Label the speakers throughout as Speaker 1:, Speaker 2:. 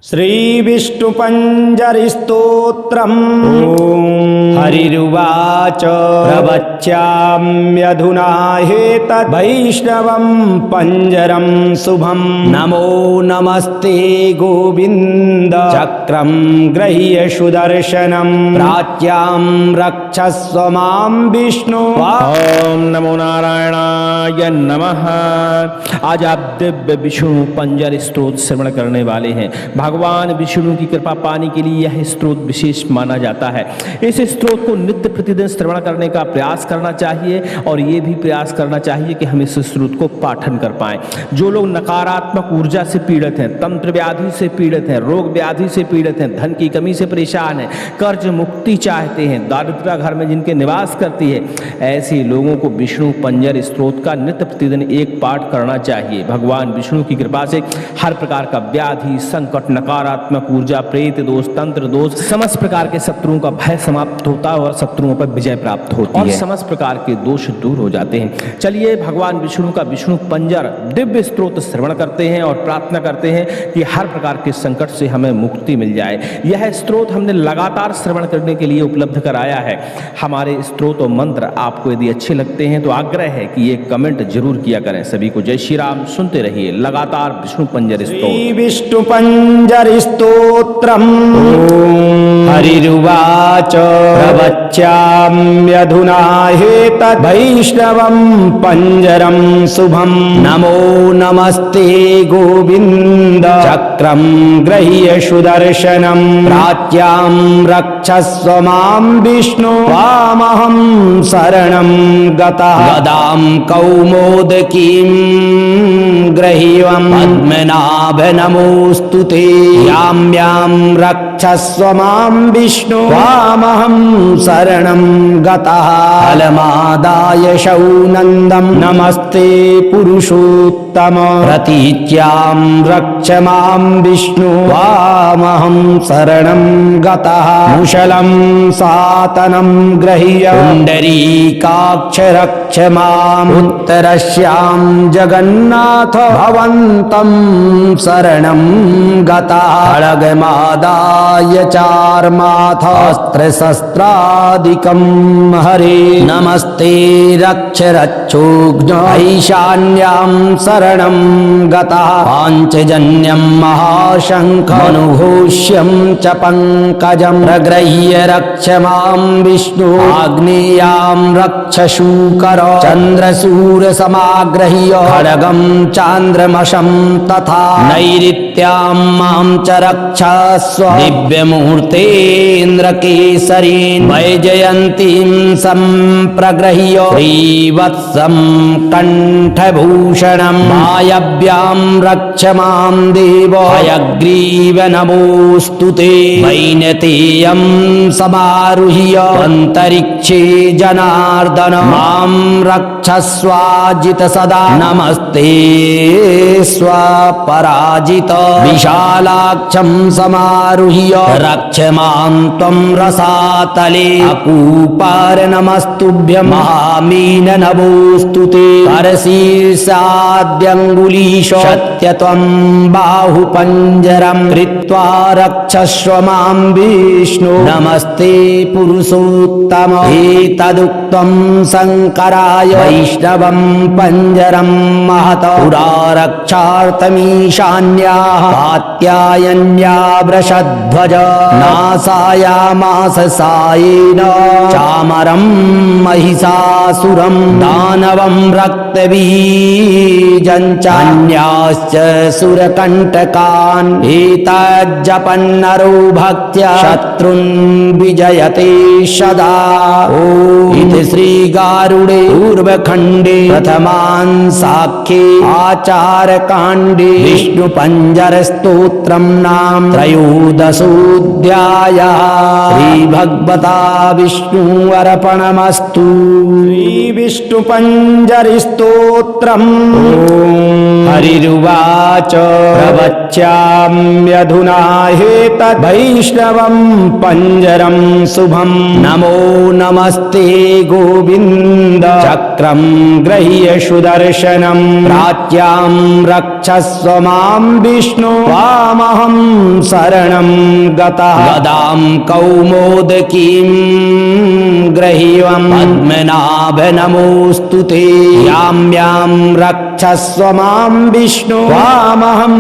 Speaker 1: श्रीविष्णुपञ्जरिस्तोत्रम् हरिरुवाच प्रवच्याम्यधुना ह्येतद् वैष्णवं पञ्जरं शुभं। नमो नमस्ते गोविन्द चक्रं गृह्य सुदर्शनं प्राच्यां रक्षस्व मां विष्णु।
Speaker 2: ओम नमो नारायणाय नमः। आज आप दिव्य विष्णु पंजर स्तोत्र श्रवण करने वाले हैं। भगवान विष्णु की कृपा पाने के लिए यह स्तोत्र विशेष माना जाता है। इस स्तोत्र को नित्य प्रतिदिन श्रवण करने का प्रयास करना चाहिए और ये भी प्रयास करना चाहिए कि हम इस स्तोत्र को पाठन कर पाएं। जो लोग नकारात्मक ऊर्जा से पीड़ित हैं, तंत्र व्याधि से पीड़ित हैं, रोग व्याधि से पीड़ित हैं, धन की कमी से परेशान हैं, कर्ज मुक्ति चाहते हैं, दारिद्र्य घर में जिनके निवास करती है, ऐसे लोगों को विष्णु पंजर स्तोत्र का नित्य प्रतिदिन एक पाठ करना चाहिए। भगवान विष्णु की कृपा से हर प्रकार का व्याधि, संकट, नकारात्मक ऊर्जा, प्रेत दोष, तंत्र दोष, समस्त प्रकार के शत्रुओं का भय समाप्त होता है और शत्रुओं पर विजय प्राप्त होती है और समस्त प्रकार के दोष दूर हो जाते हैं। चलिए भगवान विष्णु का विष्णु पंजर दिव्य स्तोत्र श्रवण करते हैं और प्रार्थना करते हैं कि हर प्रकार के संकट से हमें मुक्ति मिल जाए। यह स्तोत्र हमने लगातार श्रवण करने के लिए उपलब्ध कराया है। हमारे स्तोत्र और मंत्र आपको यदि अच्छे लगते हैं तो आग्रह है कि ये कमेंट जरूर किया करें। सभी को जय श्री राम। सुनते रहिए लगातार विष्णु पंजर स्तोत्र।
Speaker 1: विष्णुपञ्जरिस्तोत्रम् हरिरुवाच प्रवच्याम्यधुना ह्येतद् वैष्णवं पञ्जरं शुभं। नमो नमस्ते गोविन्द चक्रं गृह्य सुदर्शनं प्राच्यां रक्षस्व मां विष्णु। त्वामहं शरणं गतः गदां कौमोदकीं गृह्यं पद्मनाभ नमोऽस्तु ते। यां रक्षस्व मां विष्णु। त्वामहं शरणं गतः फलमादाय शौनन्दं नमस्ते पुरुषोत्तम। प्रतीच्यां रक्ष मां विष्णु। त्वामहं शरणं गतः मुशलं सातनं गृह्य पुण्डरीकाक्ष रक्ष माम्। उत्तरस्यां जगन्नाथ भवन्तं शरणं गतः खड्गमादाय चार्माथ अस्त्रशस्त्रादिकं हरे। नमस्ते रक्ष रक्षोघ्न ईशान्यां शरणं गतः पाञ्चजन्यं महाशङ्खमनुघोष्यं च पङ्कजं प्रगृह्य रक्ष मां विष्णु। आग्नेयां रक्ष शूकर चन्द्रशूरसमागृह्य खड्गं चान्द्रमशं तथा नैऋत्यां मां च रक्षस्व दिव्यमूर्तेन्द्रकेसरीन्। वैजयन्तीं सम्प्रगृह्य श्रीवत्सं कण्ठभूषणं। वायव्यां रक्ष मां देव हयग्रीव नमोऽस्तु ते। वैनतेयं समारुह्य अन्तरिक्षे जनार्दन मां रक्षस्वाजित सदा। नमस्ते स्वपराजित विशालाक्षं समारुह्य रक्ष मां त्वं रसातले। अकूपार नमस्तुभ्यं महामीन नमोऽस्तु ते। करशीर्षाद्यङ्गुलीश सत्यत्वं बाहुपञ्जरं कृत्वा रक्षस्व मां विष्णु। नमस्ते पुरुषोत्तम। एतदुक्तं शङ्कराय वैष्णवं पञ्जरं महत पुरा रक्षार्थमीशान्याः कात्यायन्या वृषध्वज। नासायामास सायेन चामरं महिषासुरं दानवं रक्तबीजं चान्याश्च सुरकण्टकान्। एतज्जपन्नरो भक्त्या शत्रुन् विजयते सदा। इति श्रीगारुडे पूर्वखण्डे प्रथमान् साख्ये आचारकाण्डे विष्णुपञ्जर स्तोत्रं नाम त्रयोदशोऽध्यायः। श्रीभगवता विष्णुर्पणमस्तु। श्रीविष्णुपञ्जरिस्तोत्रम् हरिरुवाच प्रवच्याम्यधुना ह्येतद् वैष्णवं पञ्जरं शुभं। नमो नमस्ते गोविन्द चक्रं गृह्य सुदर्शनं प्राच्यां रक्षस्व मां विष्णु। त्वां त्वामहं शरणं गतः गदां कौमोदकीं ग्रह्यं पद्मनाभ नमोऽस्तु ते यां यां रक्षस्व मां विष्णु त्वामहं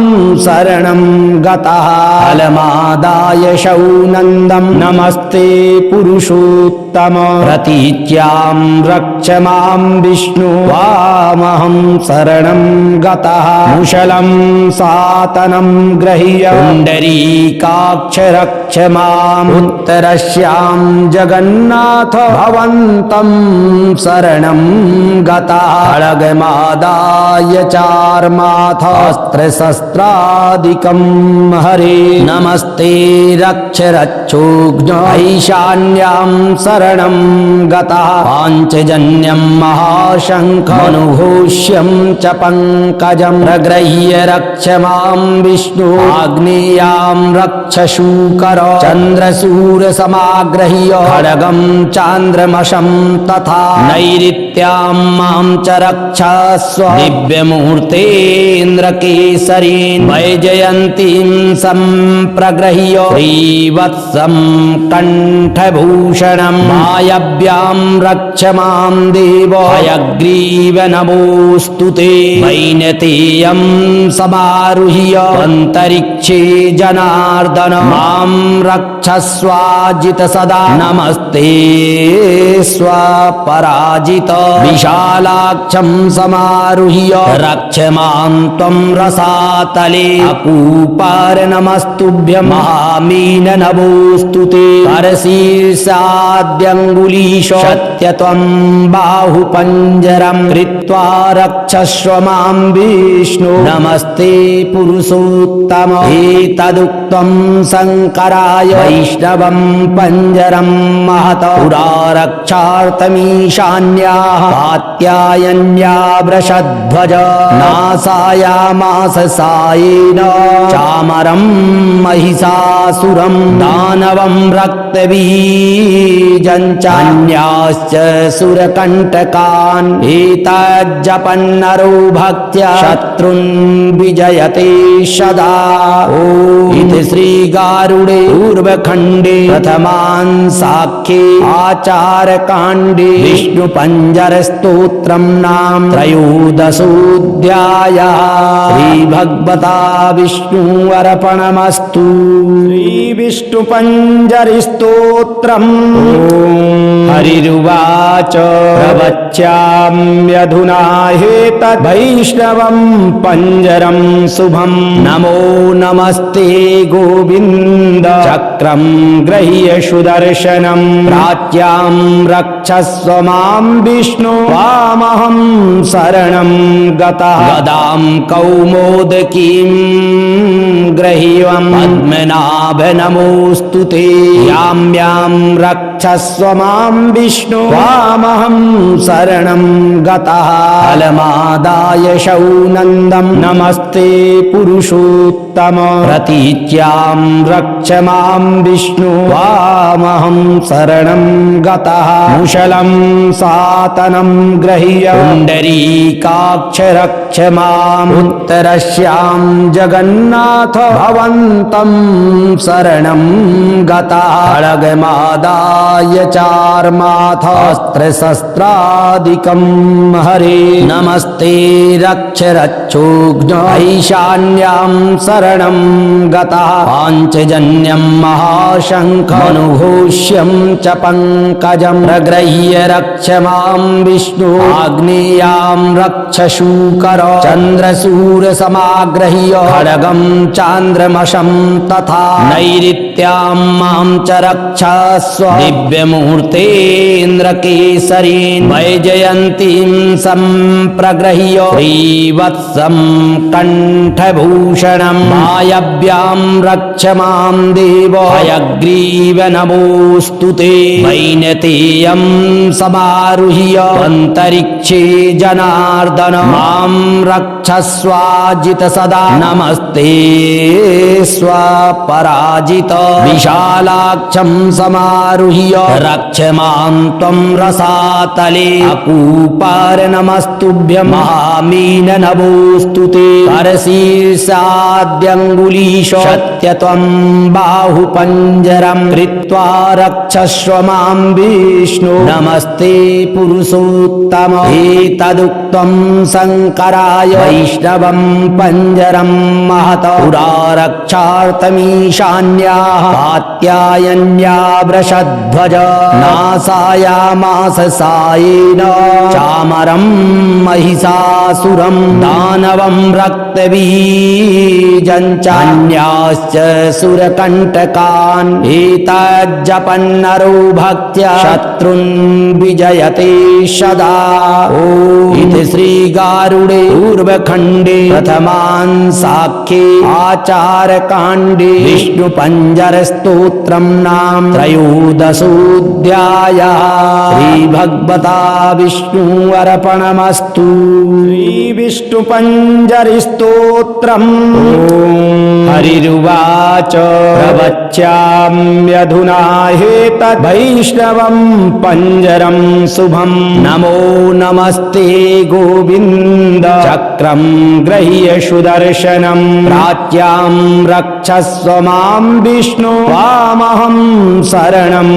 Speaker 1: शरणं गतः फलमादाय शौनन्दं नमस्ते पुरुषोत्तम प्रतीच्यां रक्ष मां विष्णु त्वामहं शरणं गतः मुशलं सातनं गृह्य पुण्डरीकाक्ष रक्ष माम् उत्तरस्यां जगन्नाथ भवन्तं शरणं गतः खड्गमादाय चार्माथ अस्त्रशस्त्रादिकं हरे नमस्ते रक्ष रक्षोघ्न ईशान्यां शरणं गतः पाञ्चजन्यं महाशङ्खमनुघोष्यं च पङ्कजं प्रगृह्य रक्ष मां विष्णु आग्नेयां रक्ष शूकर चन्द्रसूरसमागृह्य खड्गं चान्द्रमशं तथा नैऋत्यां मां च रक्षस्व दिव्यमूर्तेन्द्रकेसरीन् वैजयन्तीं सम्प्रगृह्य श्रीवत्सं कण्ठभूषणं वायव्यां रक्ष मां देव हयग्रीव नमोऽस्तु ते वैनतेयं समारुह्य अन्तरिक्षे जनार्दन मां रक्षस्वाजित सदा नमस्ते स्वपराजित विशालाक्षं समारुह्य रक्ष मां त्वं रसातले अकूपार नमस्तुभ्यं महामीन नमोऽस्तु ते करशीर्षाद्यङ्गुलीश सत्यत्वं बाहुपञ्जरं कृत्वा रक्षस्व मां विष्णु नमस्ते पुरुषोत्तम एतदुक्तं शङ्कराय वैष्णवं पञ्जरं महत पुरा रक्षार्थमीशान्याः कात्यायन्या वृषध्वज नासायामास सायेन चामरं महिषासुरं दानवं रक्तबीजं चान्याश्च सुरकण्टकान् एतज्जपन्नरो भक्त्या शत्रुन् विजयते सदा ॐ इति श्रीगारुडे पूर्वखण्डे प्रथमान् साख्ये आचारकाण्डे विष्णुपञ्जरस्तोत्रं नाम त्रयोदशोऽध्यायः श्रीभगवता विष्णुर्पणमस्तु श्रीविष्णुपञ्जरिस्तोत्रम् हरिरुवाच प्रवच्याम्यधुना हेतद्वैष्णवं पञ्जरं शुभं नमो नमस्ते गोविन्द चक्रं गृह्य सुदर्शनं प्राच्यां रक्षस्व मां विष्णु त्वामहं शरणं गतः गदां कौमोदकीं ग्रह्यं पद्मनाभ नमोऽस्तु ते यां यां रक्षस्व मां विष्णु त्वामहं शरणं गतः फलमादाय शौनन्दं नमस्ते पुरुषोत्तम प्रतीच्यां रक्ष मां विष्णु त्वामहं शरणं गतः मुशलं सातनं गृह्य पुण्डरीकाक्ष रक्ष माम् उत्तरस्यां जगन्नाथ भवन्तं शरणं गतः खड्गमादाय चार्माथ अस्त्रशस्त्रादिकं हरे नमस्ते रक्ष रक्षोघ्न ईशान्यां शरणं गतः पाञ्चजन्यं महाशङ्खमनुघोष्यं च पङ्कजं प्रगृह्य रक्ष मां विष्णु आग्नेयां रक्ष शूकर चन्द्रसूरसमागृह्य खड्गं चान्द्रमशं तथा नैऋत्यां मां च रक्षस्व दिव्यमूर्तेन्द्रकेसरीन् वैजयन्तीं सम्प्रगृह्य श्रीवत्सं कण्ठभूषणं वायव्यां रक्ष मां देव हयग्रीव नमोऽस्तु ते वैनतेयं समारुह्य अन्तरिक्षे जनार्दन मां रक्षस्वाजित सदा नमस्ते स्वपराजित विशालाक्षं समारुह्य समारुह्य रक्ष मां त्वं रसातले अकूपार नमस्तुभ्यं महामीन नमोऽस्तु ते करशीर्षाद्यङ्गुलीश सत्य त्वं बाहुपञ्जरं कृत्वा रक्षस्व मां विष्णु नमस्ते पुरुषोत्तम एतदुक्तं शङ्कराय वैष्णवं पञ्जरं महत पुरा रक्षार्थमीशान्याः कात्यायन्या वृषध्वज नासायामास सायेन चामरं महिषासुरं दानवं रक्तबीजं चान्याश्च सुरकण्टकान् एतज्जपन्नरो भक्त्या शत्रुन् विजयते सदा इति श्रीगारुडे पूर्वखण्डे प्रथमान् साख्ये आचारकाण्डे विष्णुपञ्जरस्तोत्रं नाम त्रयोदशोऽध्यायः श्रीभगवता विष्णु अर्पणमस्तु। श्रीविष्णुपञ्जरिस्तोत्रम् हरिरुवाच प्रवच्याम्यधुना हेतद्वैष्णवं पञ्जरं शुभं नमो नमस्ते गोविन्द चक्रं गृह्य सुदर्शनं प्राच्यां रक्षस्व मां विष्णु त्वामहं शरणं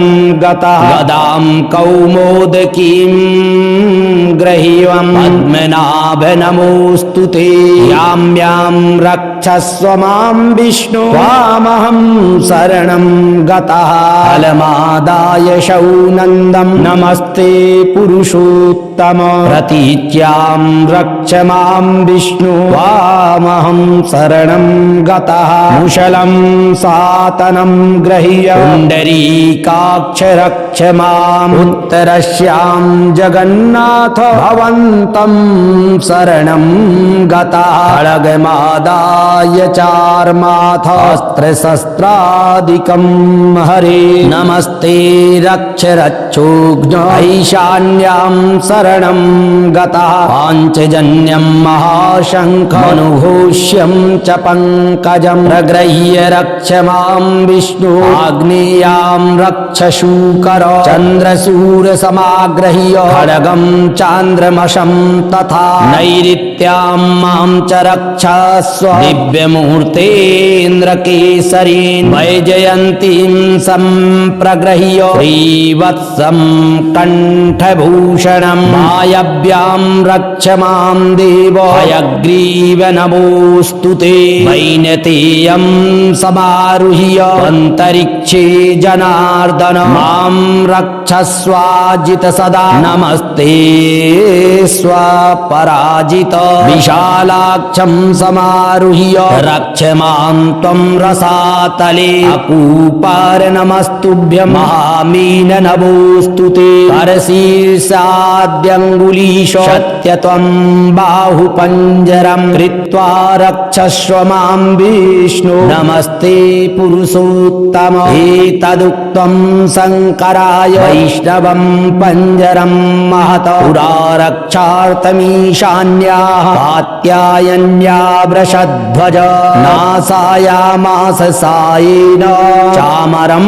Speaker 1: गतः गदां कौमोदकीं गृह्यं पद्मनाभ नमोऽस्तु ते यां रक्षस्व मां विष्णु त्वामहं शरणं गतः फलमादाय शौनन्दं नमस्ते पुरुषोत्तम प्रतीच्यां रक्ष मां विष्णु त्वामहं शरणं गतः मुशलं सातनं गृह्य पुण्डरीकाक्ष रक्ष माम् उत्तरस्यां जगन्नाथ भवन्तं शरणं गतः खड्गमादाय चार्माथ अस्त्रशस्त्रादिकं हरे नमस्ते रक्ष रक्षोघ्न ईशान्यां शरणं गतः पाञ्चजन्यं महाशङ्खमनुघोष्यं च पङ्कजं प्रगृह्य रक्ष मां विष्णु आग्नेयां रक्ष शूकर चन्द्रशूरसमागृह्य खड्गं चान्द्रमशं तथा नैऋत्यां मां च रक्षस्व दिव्यमूर्तेन्द्रकेसरीन् वैजयन्तीं सम्प्रगृह्य श्रीवत्सं कण्ठभूषणं वायव्यां रक्ष मां देव हयग्रीव नमोऽस्तु ते वैनतेयं समारुह्य अन्तरिक्षे जनार्दन मां रक्षस्वाजित सदा नमस्ते स्वपराजित विशालाक्षं समारुह्य रक्ष मां त्वं रसातले अकूपार नमस्तुभ्यं महामीन नमोऽस्तु ते करशीर्षाद्यङ्गुलीश सत्य त्वं बाहुपञ्जरं कृत्वा रक्षस्व मां विष्णु नमस्ते पुरुषोत्तम एतदुक्तं शङ्कराय वैष्णवं पञ्जरं महत पुरा रक्षार्थमीशान्याः कात्यायन्या वृषध्वज नासायामास सायेन चामरं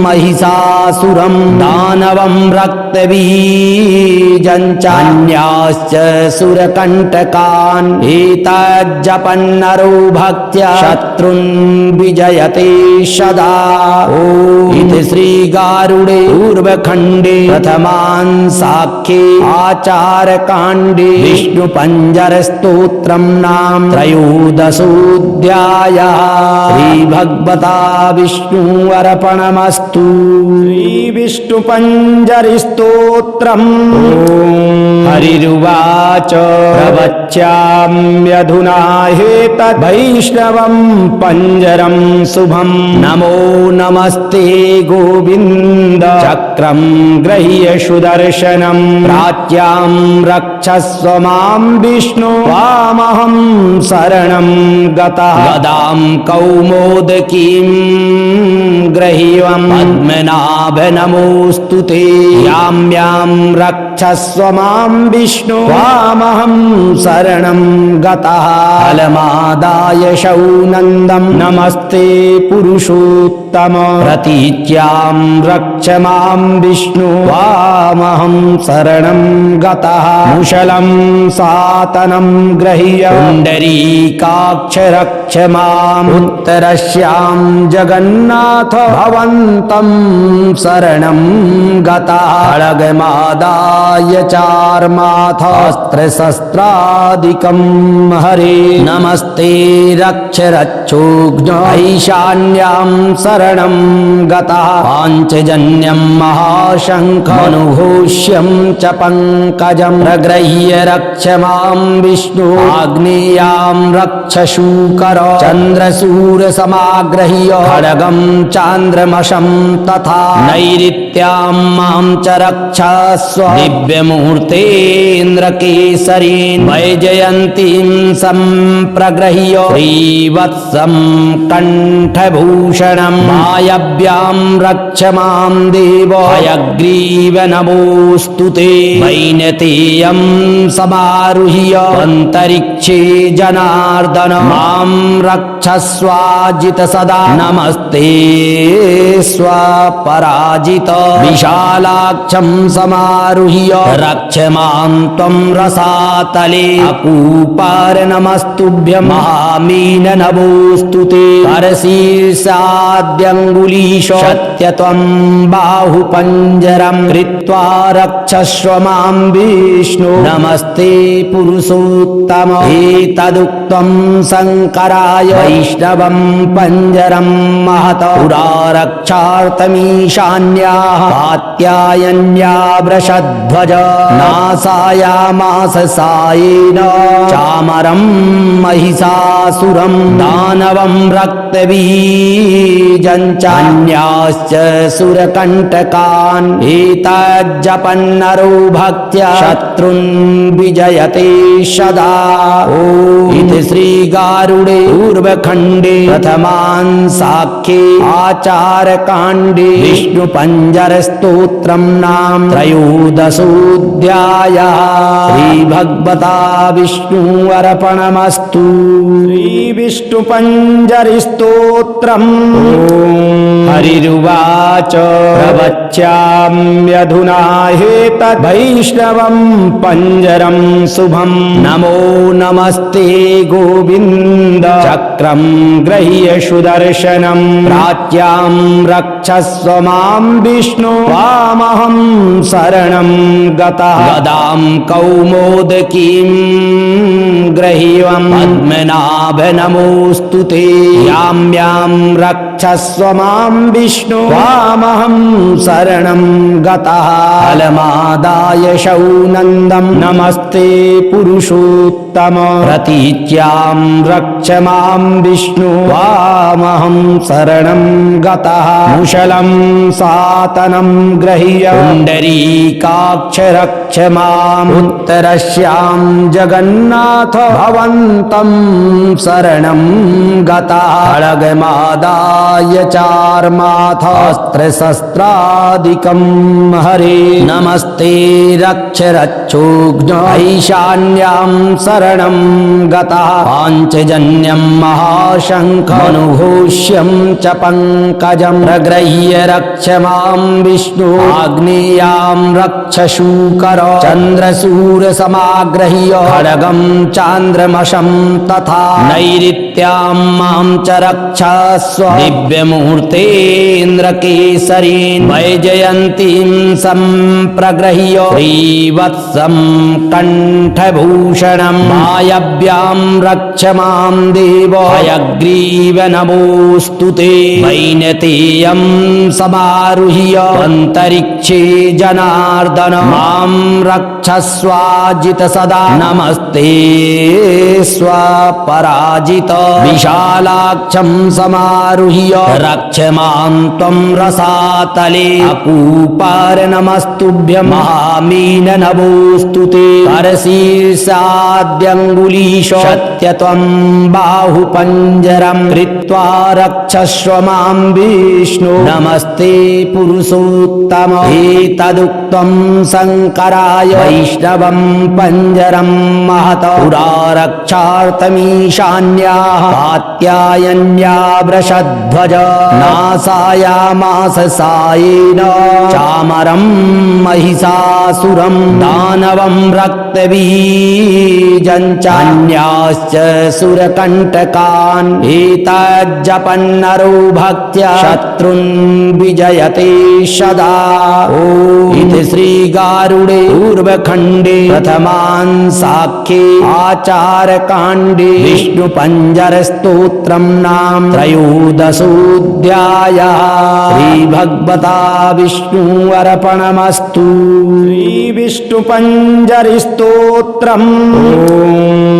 Speaker 1: महिषासुरं दानवं रक्तबीजं चान्याश्च सुरकण्टकान् एतज्जपन्नरो भक्त्या शत्रुन् विजयते सदा इति श्रीगारुडे पूर्वखण्डे प्रथमान् साख्ये आचारकाण्डे विष्णुपञ्जरस्तोत्रं नाम त्रयोदशोऽध्यायः श्रीभगवता विष्णु अर्पणमस्तु। श्रीविष्णुपञ्जरिस्तोत्रम् हरिरुवाच प्रवच्याम्यधुना हेतद्वैष्णवं पञ्जरं शुभं नमो नमस्ते गोविन्द चक्रं गृह्य सुदर्शनं प्राच्यां रक्षस्व मां विष्णु त्वामहं शरणं गतः गदां कौमोदकीं गृह्यं पद्मनाभ नमोऽस्तु ते यां रक्ष रक्षस्व मां विष्णु त्वामहं शरणं गतः फलमादाय शौनन्दं नमस्ते पुरुषोत्तम प्रतीच्यां रक्ष मां विष्णु त्वामहं शरणं गतः मुशलं सातनं गृह्य पुण्डरीकाक्ष रक्ष माम् उत्तरस्यां जगन्नाथ भवन्तं शरणं गतः खड्गमादाय चार्माथास्त्रशस्त्रादिकं हरे नमस्ते रक्ष रक्षोघ्न ईशान्यां शरणं गतः पाञ्चजन्यं महाशङ्खमनुघोष्यं च पङ्कजं प्रगृह्य रक्ष मां विष्णु आग्नेयां रक्ष शूकर चन्द्रसूरसमागृह्य खड्गं चान्द्रमशं तथा नैऋत्यां मां च रक्षस्व दिव्यमूर्तेन्द्रकेसरीन् वैजयन्तीं सम्प्रगृह्य श्रीवत्सं कण्ठभूषणं वायव्यां रक्ष मां देव हयग्रीव नमोऽस्तु ते वैनतेयं समारुह्य अन्तरिक्षे जनार्दन मां रक्षस्वाजित सदा नमस्ते स्वपराजित विशालाक्षं समारुह्य रक्ष मां त्वं रसातले अकूपार नमस्तुभ्यं महामीन नमोऽस्तु ते करशीर्षाद्यङ्गुलीश सत्यत्वं बाहुपञ्जरं कृत्वा रक्षस्व मां विष्णु नमस्ते पुरुषोत्तम एतदुक्तं शङ्कराय वैष्णवं पञ्जरं महत पुरा रक्षार्थमीशान्याः कात्यायन्या वृषध्वज नासायामास सायेन चामरं महिषासुरं दानवं रक्तबीजं चान्याश्च सुरकण्टकान् एतज्जपन्नरो भक्त्या शत्रुन् विजयते सदा इति श्रीगारुडे पूर्वखण्डे प्रथमान् साख्ये आचारकाण्डे विष्णुपञ्जरस्तोत्रं नाम त्रयोदशोऽध्यायः श्रीभगवता विष्णुर्पणमस्तु श्रीविष्णुपञ्जरिस्तोत्रम् हरिरुवाच प्रवच्याम्यधुना हेतद्वैष्णवं पञ्जरं शुभं नमो नमस्ते गोविन्द चक्रं गृह्य सुदर्शनं प्राच्यां रक्षस्व मां विष्णु त्वामहं शरणं गतः गदां कौमोदकीं गृह्यं पद्मनाभ नमोऽस्तु ते यां रक्षस्व मां विष्णु त्वामहं शरणं गतः फलमादाय शौनन्दं नमस्ते पुरुषोत्तम प्रतीच्यां रक्ष मां विष्णु त्वामहं शरणं गतः मुशलं सातनं गृह्य पुण्डरीकाक्ष रक्ष माम् उत्तरस्यां जगन्नाथ भवन्तं शरणं गतः खड्गमादाय चार्माथास्त्रशस्त्रादिकं हरे नमस्ते रक्ष रक्षोघ्न ईशान्यां शरणं गतः पाञ्चजन्यं महाशङ्खमनुघोष्यं च पङ्कजं प्रगृह्य रक्ष मां विष्णु आग्नेयां रक्ष शूकर चन्द्रसूरसमागृह्य खड्गं चान्द्रमशं तथा नैऋत्यां मां च रक्षस्व दिव्यमूर्तेन्द्रकेसरीन् वैजयन्तीं सम्प्रगृह्य श्रीवत्सं कण्ठभूषणं वायव्यां रक्ष मां देव हयग्रीव नमोऽस्तु ते वैनतेयं समारुह्य अन्तरिक्षे जनार्दन मां रक्षस्वाजित सदा नमस्ते स्वपराजित विशालाक्षं समारुह्य समारुह्य रक्ष मां त्वं रसातले अकूपार नमस्तुभ्यं महामीन नमोऽस्तु ते करशीर्षाद्यङ्गुलीश सत्य त्वं बाहुपञ्जरं कृत्वा रक्षस्व मां विष्णु नमस्ते पुरुषोत्तम एतदुक्तं शङ्कराय वैष्णवं पञ्जरं महत पुरा रक्षार्थमीशान्याः कात्यायन्या वृषध्वज नासायामास सायेन चामरं महिषासुरं दानवं रक्तबीजं चान्याश्च सुरकण्टकान् एतज्जपन्नरो भक्त्या शत्रुन् विजयते सदा इति श्रीगारुडे पूर्वखण्डे प्रथमान् साख्ये आचारकाण्डे विष्णुपञ्जरस्तोत्रं नाम त्रयोदशोऽध्यायः श्रीभगवता विष्णु अर्पणमस्तु। श्रीविष्णुपञ्जरिस्तोत्रम्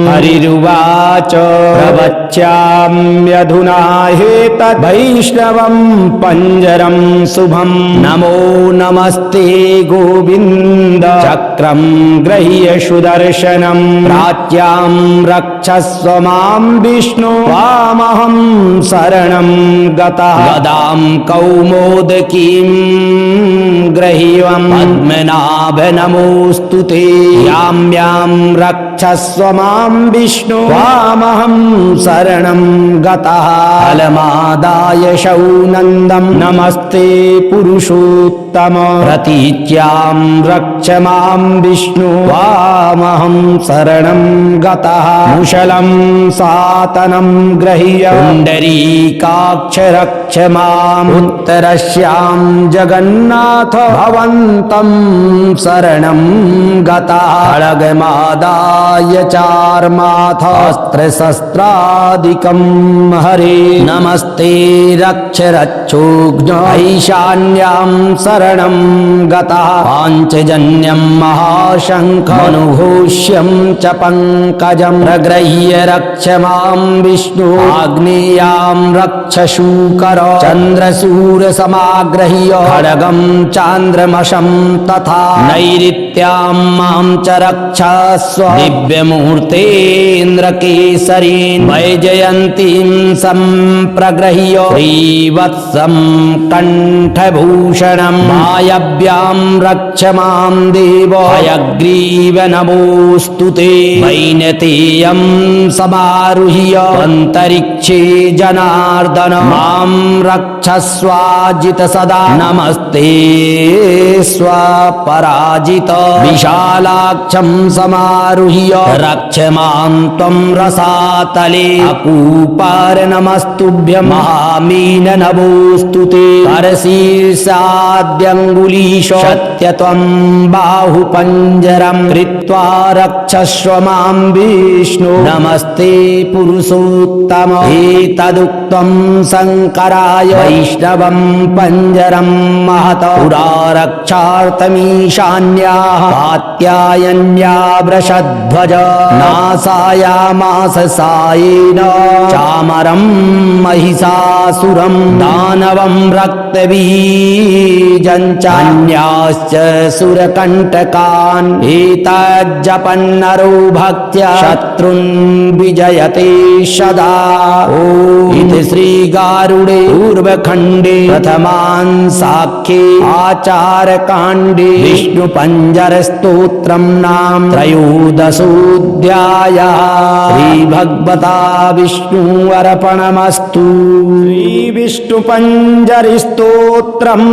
Speaker 1: हरिरुवाच प्रवच्याम्यधुना हेतद्वैष्णवं पञ्जरं शुभं नमो नमस्ते गोविन्द चक्रं गृह्य सुदर्शनं प्राच्यां रक्षस्व मां विष्णु त्वामहं शरणं गतः गदां कौमोदकीं गृह्यं पद्मनाभ नमोऽस्तु ते यां रक्षस्व मां विष्णु त्वामहं शरणं गतः फलमादाय शौनन्दं नमस्ते पुरुषोत्तम प्रतीच्यां रक्ष मां विष्णु त्वामहं शरणं गतः मुशलं सातनं गृह्य पुण्डरीकाक्ष रक्ष माम् उत्तरस्यां जगन्नाथ भवन्तं शरणं गतः खड्गमादाय चार्माथ अस्त्रशस्त्रादिकं हरे नमस्ते रक्ष रक्षोघ्न ईशान्यां शरणं गतः पाञ्चजन्यं महाशङ्खमनुघोष्यं च पङ्कजं प्रगृह्य रक्ष मां विष्णु आग्नेयां रक्ष शूकर चन्द्रशूरसमागृह्य खड्गं चान्द्रमशं तथा नैऋत्यां मां च रक्षस्व दिव्यमूर्तेन्द्रकेसरीन् वैजयन्तीं सम्प्रगृह्य श्रीवत्सं कण्ठभूषणं वायव्यां रक्ष मां देव हयग्रीव नमोऽस्तु ते वैनतेयं समारुह्य अन्तरिक्षे जनार्दन मां रक्षस्वाजित सदा नमस्ते स्वपराजित विशालाक्षं समारुह्य रक्ष मां त्वं रसातले अकूपार नमस्तुभ्यं महामीन नमोऽस्तु ते करशीर्षाद्यङ्गुलीश सत्य त्वं बाहुपञ्जरं कृत्वा रक्षस्व मां विष्णु नमस्ते पुरुषोत्तम एतदुक्तं शङ्कराय वैष्णवं पञ्जरं महत पुरा रक्षार्थमीशान्याः कात्यायन्या वृषध्वज नासायामास सायेन चामरं महिषासुरं दानवं रक्तबीजं चान्याश्च सुरकण्टकान् एतज्जपन्नरो भक्त्या शत्रुन् विजयते सदा इति श्रीगारुडे पूर्वखण्डे प्रथमान् साख्ये आचारकाण्डे विष्णुपञ्जरस्तोत्रं नाम त्रयोदशोऽध्यायः श्रीभगवता विष्णु अर्पणमस्तु। श्रीविष्णुपञ्जरिस्तोत्रम्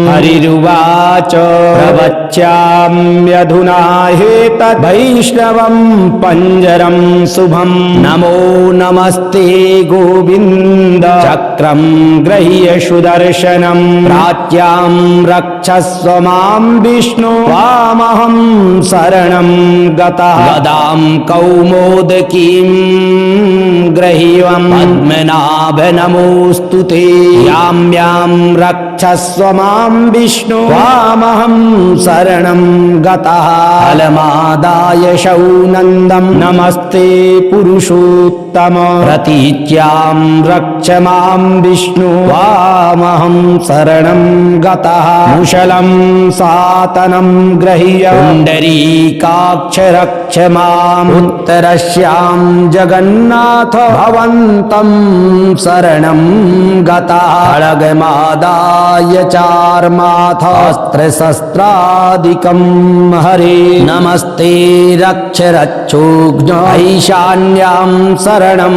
Speaker 1: हरिरुवाच प्रवच्याम्यधुना हेतद्वैष्णवं पञ्जरं शुभं नमो नमस्ते गोविन्द चक्रं गृह्य सुदर्शनं प्राच्यां रक्षस्व मां विष्णु त्वामहं शरणं गतः गदां कौमोदकीं गृह्यं पद्मनाभ नमोऽस्तु ते यां रक्षस्व मां विष्णु त्वामहं शरणं गतः फलमादाय शौनन्दं नमस्ते पुरुषोत्तम प्रतीच्यां रक्ष मां विष्णु त्वामहं शरणं गतः मुशलं सातनं गृह्य पुण्डरीकाक्ष रक्ष माम् उत्तरस्यां जगन्नाथ भवन्तं शरणं गतः खड्गमादाय चार्माथ अस्त्रशस्त्रादिकं हरे नमस्ते रक्ष रक्षोघ्न ईशान्यां शरणं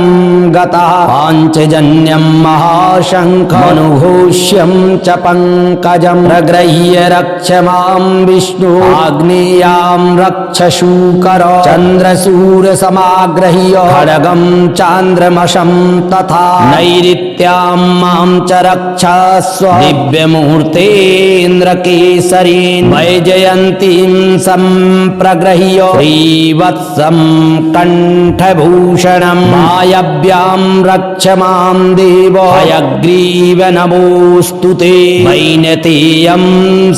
Speaker 1: गतः पाञ्चजन्यं महाशङ्खमनुघोष्यं च पङ्कजं प्रगृह्य रक्ष मां विष्णु आग्नेयां रक्ष शूकर चन्द्रशूरसमागृह्य खड्गं चान्द्रमशं तथा नैऋत्यां मां च रक्षस्व दिव्यमूर्तेन्द्रकेसरीन् वैजयन्तीं सम्प्रगृह्य श्रीवत्सं कण्ठभूषणं वायव्यां रक्ष मां देव हयग्रीव नमोऽस्तु ते वैनतेयं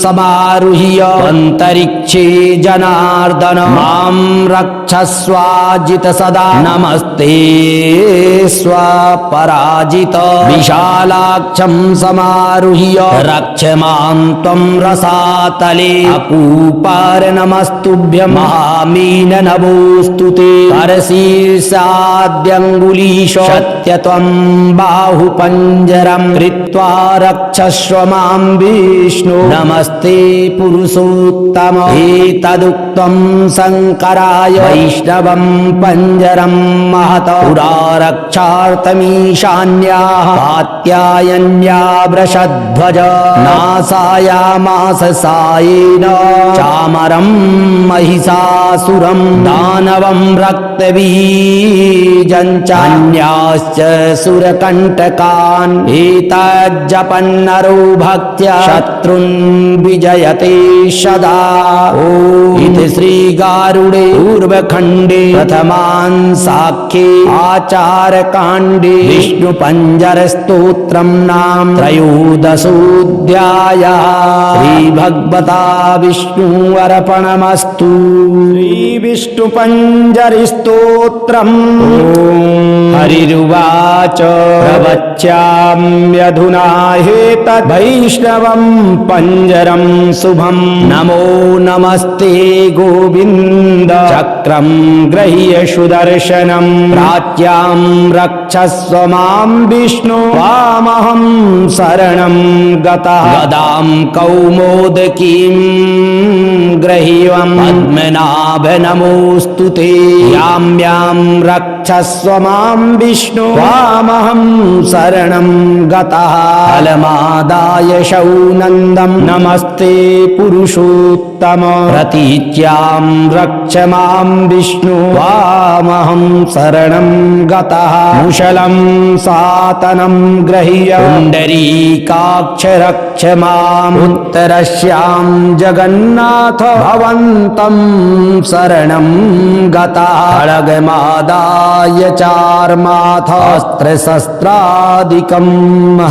Speaker 1: समारुह्य अन्तरिक्षे जनार्दन मां रक्षस्वाजित सदा नमस्ते स्वपराजित विशालाक्षं समारुह्य रक्ष मां त्वं रसातले अकूपार नमस्तुभ्यं महामीन नमोऽस्तु ते करशीर्षाद्यङ्गुलीश सत्यत्वं बाहुपञ्जरं कृत्वा रक्षस्व मां विष्णु नमस्ते पुरुषोत्तम एतदुक्तं शङ्कराय वैष्णवं पञ्जरं महत पुरा रक्षार्थमीशान्याः कात्यायन्या वृषध्वज नासायामास सायेन चामरं महिषासुरं दानवं रक्तबीजं चान्याश्च सुरकण्टकान् एतज्जपन्नरो भक्त्या शत्रुन् विजयते सदा इति श्रीगारुडे पूर्वखण्डे प्रथमान् साख्ये आचारकाण्डे विष्णुपञ्जरस्तोत्रं नाम त्रयोदशोऽध्यायः श्रीभगवता विष्णुर्पणमस्तु श्रीविष्णुपञ्जरिस्तोत्रम् हरिरुवाच प्रवच्याम्यधुना हेतद्वैष्णवं पञ्जरं शुभं नमो नमस्ते गोविन्द चक्रं गृह्य सुदर्शनं प्राच्यां रक्षस्व मां विष्णु त्वामहं शरणं गतः गदां कौमोदकीं गृह्यं पद्मनाभ नमोऽस्तु ते यां रक्षस्व मां विष्णु त्वामहं शरणं गतः फलमादाय शौनन्दं नमस्ते पुरुषोत्तम प्रतीच्यां रक्ष मां विष्णु त्वामहं शरणं गतः मुशलं सातनं गृह्य पुण्डरीकाक्ष रक्ष माम् उत्तरस्यां जगन्नाथ भवन्तं शरणं गतः खड्गमादाय चार्माथ अस्त्रशस्त्रादिकं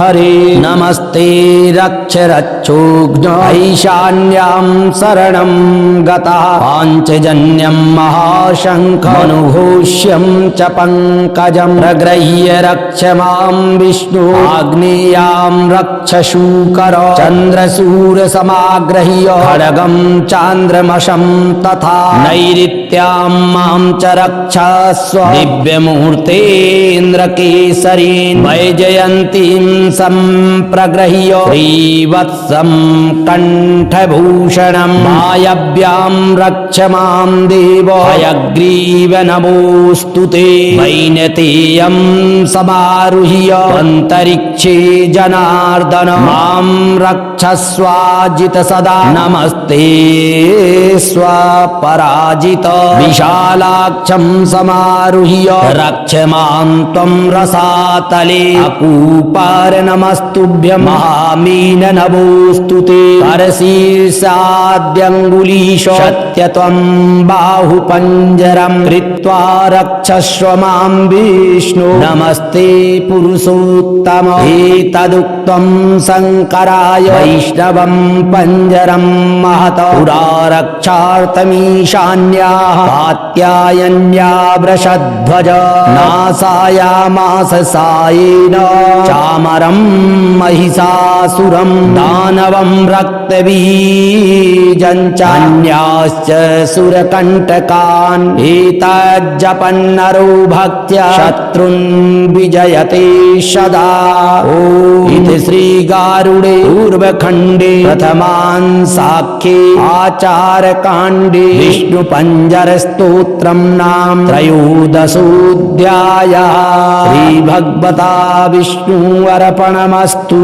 Speaker 1: हरे नमस्ते रक्ष रक्षोघ्न ईशान्यां शरणं गतः पाञ्चजन्यं महाशङ्खमनुघोष्यं च पङ्कजं प्रगृह्य रक्ष मां विष्णु आग्नेयां रक्ष शूकर चन्द्रशूरसमागृह्य खड्गं चान्द्रमशं तथा नैऋत्यां मां च रक्षस्व दिव्यमूर्तेन्द्रकेसरीन् वैजयन्तीं सम्प्रगृह्य श्रीवत्सं कण्ठभूषणं वायव्यां रक्ष मां देव हयग्रीव नमोऽस्तु ते वैनतेयं समारुह्य अन्तरिक्षे जनार्दन मां रक्षस्वाजित सदा नमस्ते स्वपराजित विशालाक्षं समारुह्य रक्ष मां त्वं रसातले अकूपार नमस्तुभ्यं महामीन नमोऽस्तु ते करशीर्षाद्यङ्गुलीश सत्यत्वं बाहुपञ्जरं कृत्वा रक्षस्व मां विष्णु नमस्ते पुरुषोत्तम एतदुक्तं शङ्कराय वैष्णवं पञ्जरं महत पुरा रक्षार्थमीशान्याः कात्यायन्या वृषध्वज नासायामास सायेन चामरं महिषासुरं दानवं रक्तबीजं चान्याश्च सुरकण्टकान् एतज्जपन्नरो भक्त्या शत्रुन् विजयते सदा। इति श्रीगारुडे पूर्वखण्डे प्रथमान् साख्ये आचारकाण्डे विष्णुपञ्जरस्तोत्रं नाम त्रयोदशोऽध्यायः। श्रीभगवता विष्णु अर्पणमस्तु।